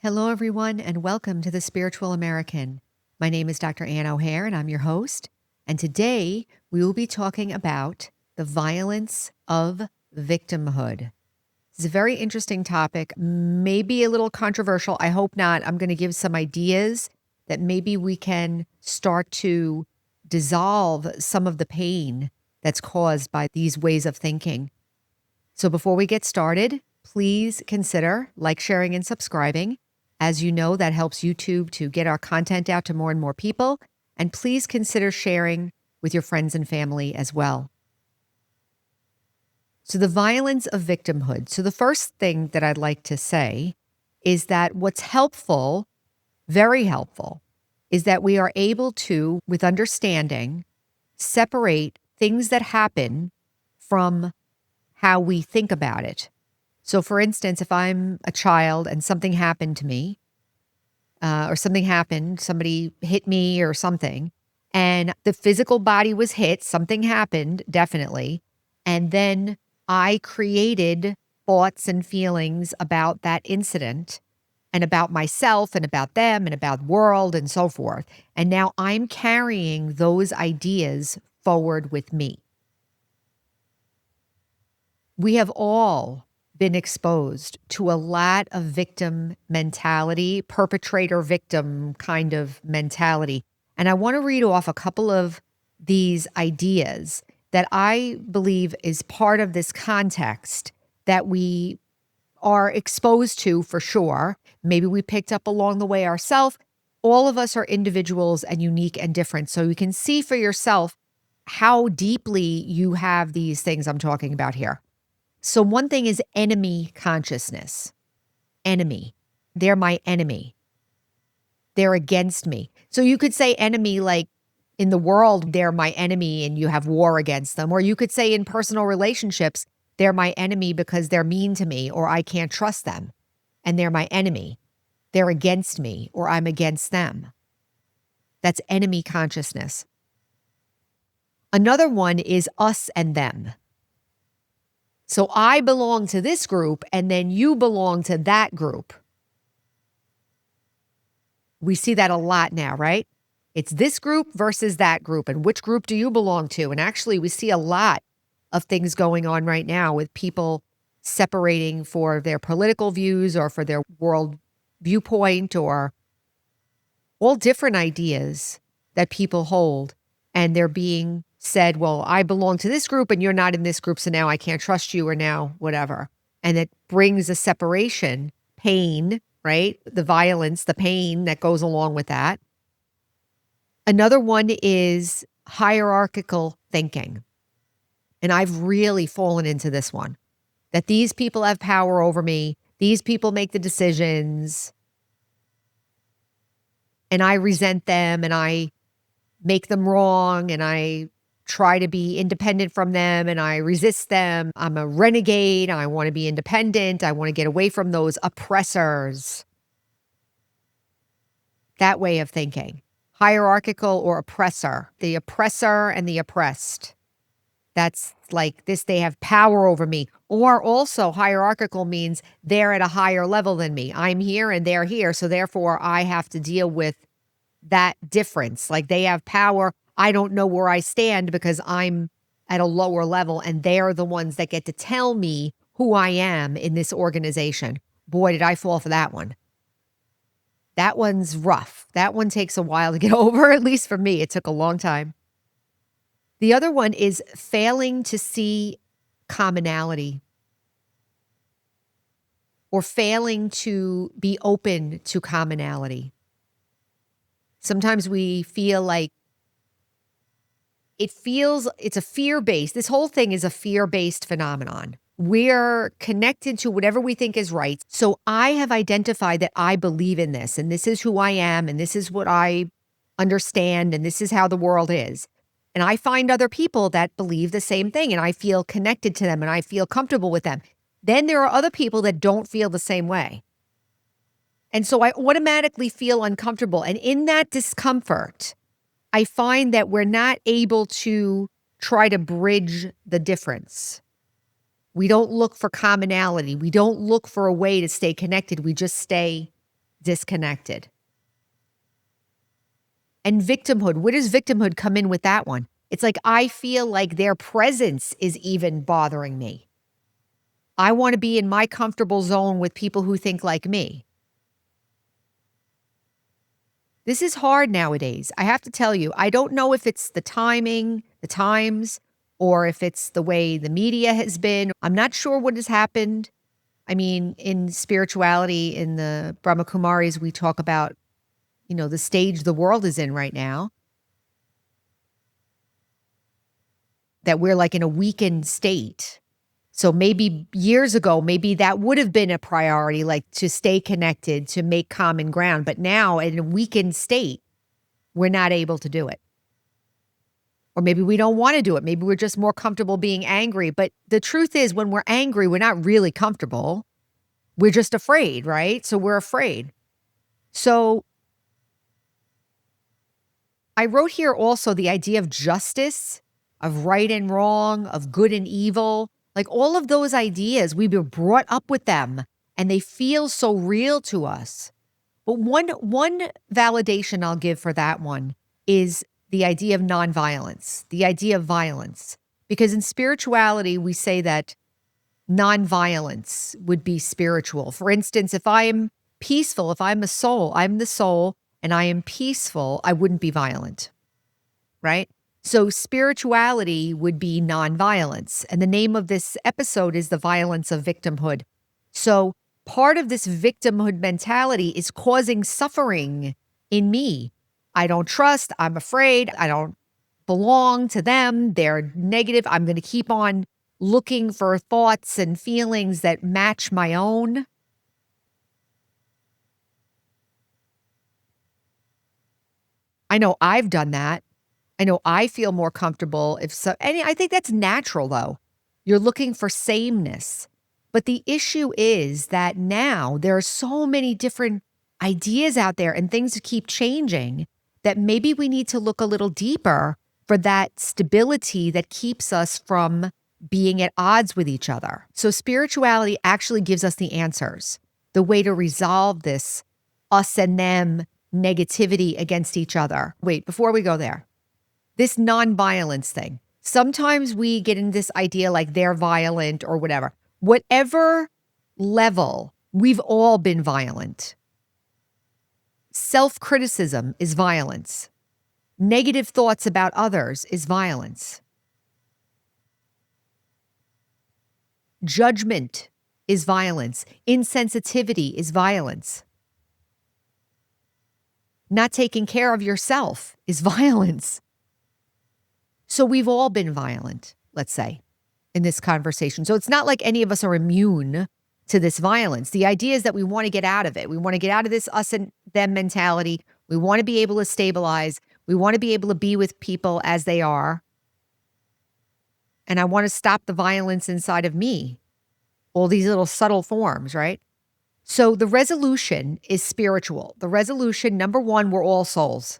Hello, everyone, and welcome to The Spiritual American. My name is Dr. Ann O'Hare, and I'm your host. And today we will be talking about the violence of victimhood. It's a very interesting topic, maybe a little controversial. I hope not. I'm going to give some ideas that maybe we can start to dissolve some of the pain that's caused by these ways of thinking. So before we get started, please consider like, sharing, and subscribing. As you know, that helps YouTube to get our content out to more and more people. And please consider sharing with your friends and family as well. So the violence of victimhood. So the first thing that I'd like to say is that what's helpful, very helpful, is that we are able to, with understanding, separate things that happen from how we think about it. So for instance, if I'm a child and something happened to me, somebody hit me or something, and the physical body was hit, something happened, definitely, and then I created thoughts and feelings about that incident and about myself and about them and about the world and so forth. And now I'm carrying those ideas forward with me. We have all been exposed to a lot of victim mentality, perpetrator victim kind of mentality. And I want to read off a couple of these ideas that I believe is part of this context that we are exposed to for sure. Maybe we picked up along the way ourselves. All of us are individuals and unique and different. So you can see for yourself how deeply you have these things I'm talking about here. So one thing is enemy consciousness. Enemy. They're my enemy. They're against me. So you could say enemy like in the world, they're my enemy and you have war against them. Or you could say in personal relationships, they're my enemy because they're mean to me or I can't trust them. And they're my enemy. They're against me or I'm against them. That's enemy consciousness. Another one is us and them. So I belong to this group and then you belong to that group. We see that a lot now, right? It's this group versus that group. And which group do you belong to? And actually, we see a lot of things going on right now with people separating for their political views or for their world viewpoint or all different ideas that people hold. And they're being said, well, I belong to this group and you're not in this group, so now I can't trust you or now whatever. And it brings a separation, pain, right? The violence, the pain that goes along with that. Another one is hierarchical thinking. And I've really fallen into this one, that these people have power over me. These people make the decisions and I resent them and I make them wrong and I try to be independent from them and I resist them. I'm a renegade. I want to be independent. I want to get away from those oppressors. That way of thinking. Hierarchical or oppressor. The oppressor and the oppressed. That's like this, they have power over me. Or also hierarchical means they're at a higher level than me. I'm here and they're here. So therefore I have to deal with that difference. Like they have power. I don't know where I stand because I'm at a lower level and they're the ones that get to tell me who I am in this organization. Boy, did I fall for that one. That one's rough. That one takes a while to get over, at least for me. It took a long time. The other one is failing to see commonality or failing to be open to commonality. Sometimes we feel like it's a fear-based. This whole thing is a fear-based phenomenon. We're connected to whatever we think is right. So I have identified that I believe in this, and this is who I am, and this is what I understand, and this is how the world is. And I find other people that believe the same thing, and I feel connected to them, and I feel comfortable with them. Then there are other people that don't feel the same way. And so I automatically feel uncomfortable. And in that discomfort, I find that we're not able to try to bridge the difference. We don't look for commonality. We don't look for a way to stay connected. We just stay disconnected. And victimhood, where does victimhood come in with that one? It's like, I feel like their presence is even bothering me. I want to be in my comfortable zone with people who think like me. This is hard nowadays. I have to tell you, I don't know if it's the timing, the times, or if it's the way the media has been. I'm not sure what has happened. I mean, in spirituality, in the Brahma Kumaris, we talk about, the stage the world is in right now, that we're like in a weakened state. So maybe years ago, maybe that would have been a priority, like to stay connected, to make common ground. But now in a weakened state, we're not able to do it. Or maybe we don't want to do it. Maybe we're just more comfortable being angry. But the truth is, when we're angry, we're not really comfortable. We're just afraid, right? So we're afraid. So I wrote here also the idea of justice, of right and wrong, of good and evil. Like all of those ideas, we've been brought up with them and they feel so real to us. But one validation I'll give for that one is the idea of nonviolence, the idea of violence. Because in spirituality, we say that nonviolence would be spiritual. For instance, if I'm peaceful, if I'm I'm the soul, and I am peaceful, I wouldn't be violent, right? So spirituality would be nonviolence. And the name of this episode is The Violence of Victimhood. So part of this victimhood mentality is causing suffering in me. I don't trust, I'm afraid, I don't belong to them, they're negative. I'm going to keep on looking for thoughts and feelings that match my own. I know I've done that. I know I feel more comfortable if so. And I think that's natural though. You're looking for sameness. But the issue is that now there are so many different ideas out there and things keep changing that maybe we need to look a little deeper for that stability that keeps us from being at odds with each other. So spirituality actually gives us the answers, the way to resolve this us and them negativity against each other. Wait, before we go there, this nonviolence thing. Sometimes we get in this idea like they're violent or whatever. Whatever level, we've all been violent. Self-criticism is violence. Negative thoughts about others is violence. Judgment is violence. Insensitivity is violence. Not taking care of yourself is violence. So we've all been violent, let's say, in this conversation. So it's not like any of us are immune to this violence. The idea is that we want to get out of it. We want to get out of this us and them mentality. We want to be able to stabilize. We want to be able to be with people as they are. And I want to stop the violence inside of me. All these little subtle forms, right? So the resolution is spiritual. The resolution, number one, we're all souls.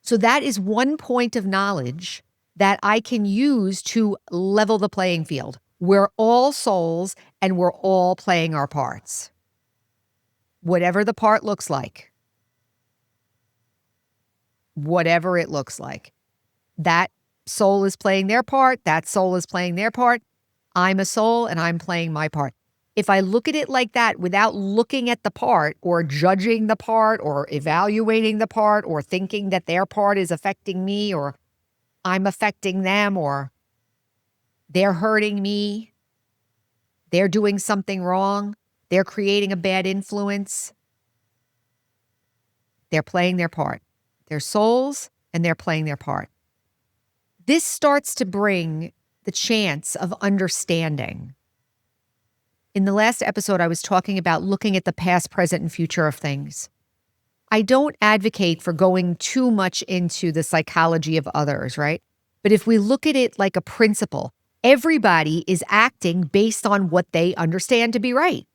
So that is one point of knowledge that I can use to level the playing field. We're all souls and we're all playing our parts. Whatever the part looks like. Whatever it looks like. That soul is playing their part. That soul is playing their part. I'm a soul and I'm playing my part. If I look at it like that without looking at the part or judging the part or evaluating the part or thinking that their part is affecting me or I'm affecting them or they're hurting me, they're doing something wrong, they're creating a bad influence, they're playing their part. They're souls and they're playing their part. This starts to bring the chance of understanding. In the last episode, I was talking about looking at the past, present, and future of things. I don't advocate for going too much into the psychology of others, right? But if we look at it like a principle, everybody is acting based on what they understand to be right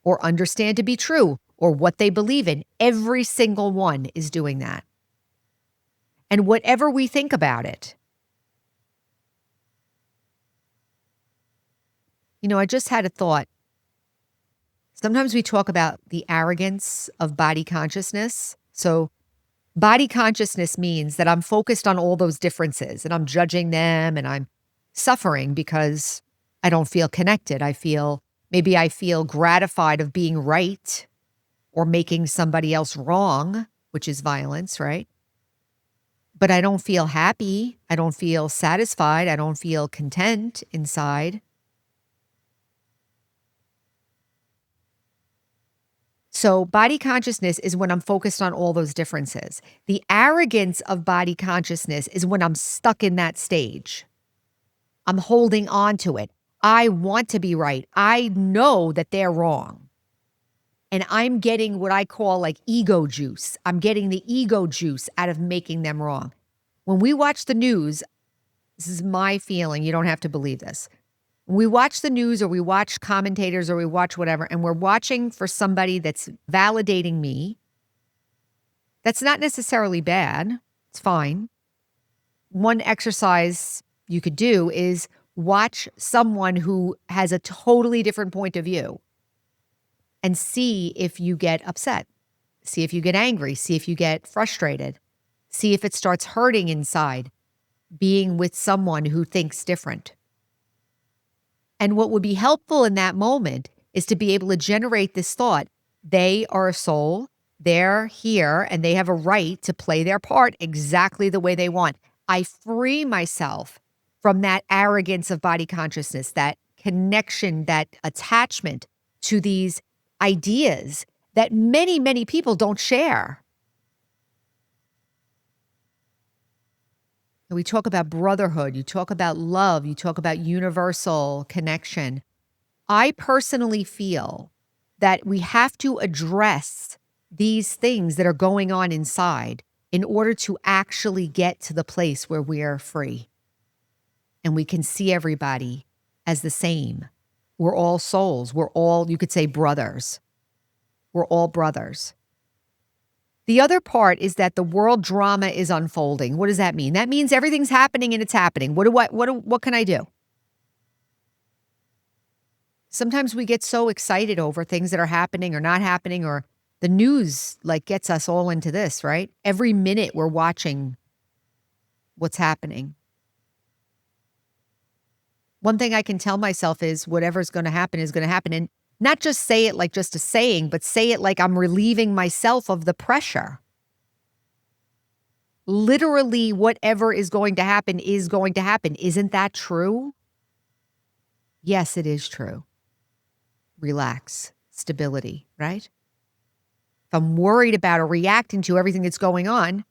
or understand to be true or what they believe in. Every single one is doing that. And whatever we think about it. I just had a thought. Sometimes we talk about the arrogance of body consciousness. So, body consciousness means that I'm focused on all those differences and I'm judging them and I'm suffering because I don't feel connected. Maybe I feel gratified of being right or making somebody else wrong, which is violence, right? But I don't feel happy. I don't feel satisfied. I don't feel content inside. So, body consciousness is when I'm focused on all those differences. The arrogance of body consciousness is when I'm stuck in that stage. I'm holding on to it. I want to be right. I know that they're wrong. And I'm getting what I call like ego juice. I'm getting the ego juice out of making them wrong. When we watch the news, this is my feeling. You don't have to believe this. When we watch the news or we watch commentators or we watch whatever, and we're watching for somebody that's validating me, that's not necessarily bad. It's fine. One exercise you could do is watch someone who has a totally different point of view and see if you get upset, see if you get angry, see if you get frustrated, see if it starts hurting inside being with someone who thinks different. And what would be helpful in that moment is to be able to generate this thought. They are a soul. They're here and they have a right to play their part exactly the way they want. I free myself from that arrogance of body consciousness, that connection, that attachment to these ideas that many, many people don't share. We talk about brotherhood, you talk about love, you talk about universal connection. I personally feel that we have to address these things that are going on inside in order to actually get to the place where we are free and we can see everybody as the same. We're all souls. We're all, you could say, brothers. We're all brothers. The other part is that the world drama is unfolding. What does that mean? That means everything's happening and it's happening. What can I do? Sometimes we get so excited over things that are happening or not happening, or the news like gets us all into this, right? Every minute we're watching what's happening. One thing I can tell myself is whatever's going to happen is going to happen. And not just say it like just a saying, but say it like I'm relieving myself of the pressure. Literally, whatever is going to happen is going to happen. Isn't that true? Yes, it is true. Relax, stability, right? If I'm worried about or reacting to everything that's going on,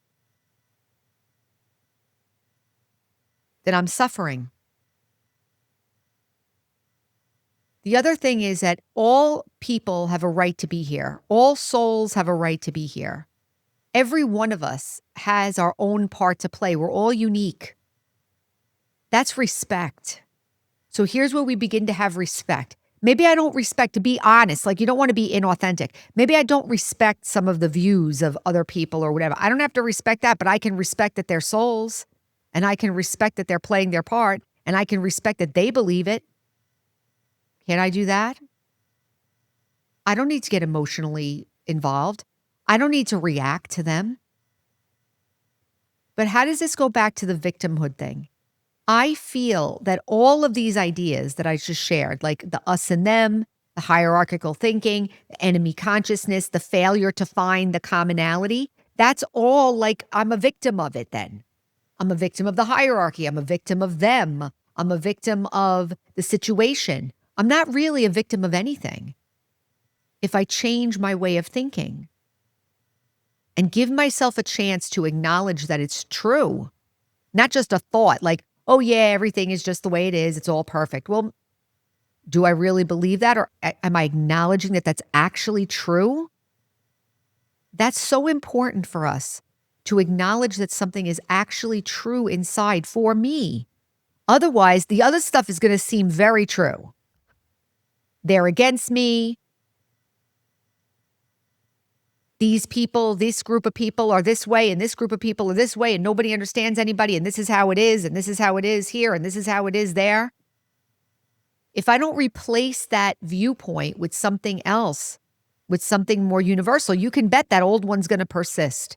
then I'm suffering. The other thing is that all people have a right to be here. All souls have a right to be here. Every one of us has our own part to play. We're all unique. That's respect. So here's where we begin to have respect. Maybe I don't respect, to be honest, like you don't want to be inauthentic. Maybe I don't respect some of the views of other people or whatever. I don't have to respect that, but I can respect that they're souls, and I can respect that they're playing their part, and I can respect that they believe it. Can I do that? I don't need to get emotionally involved. I don't need to react to them. But how does this go back to the victimhood thing? I feel that all of these ideas that I just shared, like the us and them, the hierarchical thinking, the enemy consciousness, the failure to find the commonality, that's all like I'm a victim of it then. I'm a victim of the hierarchy. I'm a victim of them. I'm a victim of the situation. I'm not really a victim of anything if I change my way of thinking and give myself a chance to acknowledge that it's true, not just a thought like, oh yeah, everything is just the way it is. It's all perfect. Well, do I really believe that? Or am I acknowledging that that's actually true? That's so important for us to acknowledge that something is actually true inside for me. Otherwise, the other stuff is going to seem very true. They're against me. These people, this group of people are this way, and this group of people are this way, and nobody understands anybody, and this is how it is, and this is how it is here, and this is how it is there. if I don't replace that viewpoint with something else, with something more universal, you can bet that old one's going to persist.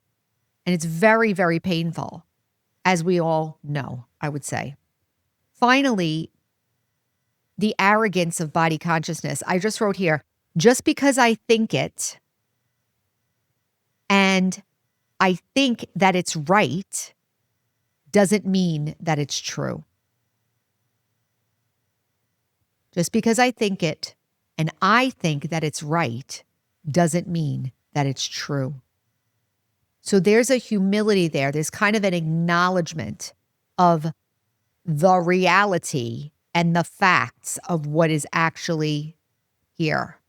And it's very, very painful, as we all know, I would say. Finally, the arrogance of body consciousness. I just wrote here, just because I think it and I think that it's right doesn't mean that it's true. Just because I think it and I think that it's right doesn't mean that it's true. So there's a humility there. There's kind of an acknowledgement of the reality and the facts of what is actually here.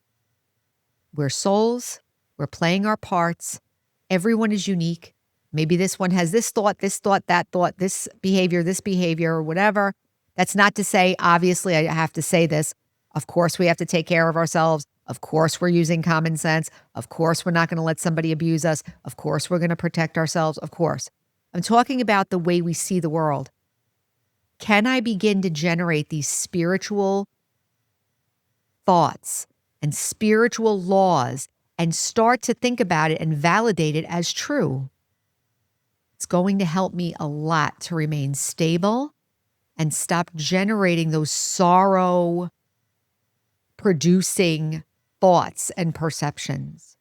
We're souls. We're playing our parts. Everyone is unique. Maybe this one has this thought, that thought, this behavior, or whatever. That's not to say, obviously, I have to say this. Of course, we have to take care of ourselves. Of course, we're using common sense. Of course, we're not going to let somebody abuse us. Of course, we're going to protect ourselves. Of course. I'm talking about the way we see the world. Can I begin to generate these spiritual thoughts and spiritual laws and start to think about it and validate it as true? It's going to help me a lot to remain stable and stop generating those sorrow-producing thoughts and perceptions.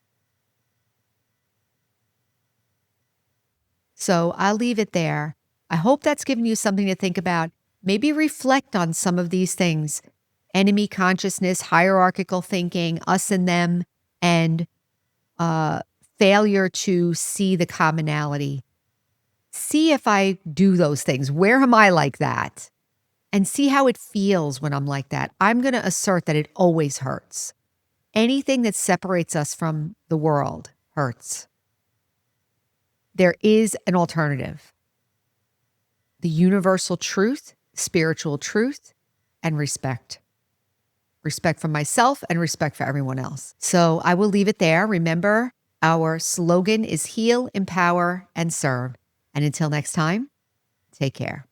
So I'll leave it there. I hope that's given you something to think about. Maybe reflect on some of these things. Enemy consciousness, hierarchical thinking, us and them, and failure to see the commonality. See if I do those things. Where am I like that? And see how it feels when I'm like that. I'm going to assert that it always hurts. Anything that separates us from the world hurts. There is an alternative. The universal truth, spiritual truth, and respect. Respect for myself and respect for everyone else. So I will leave it there. Remember, our slogan is heal, empower, and serve. And until next time, take care.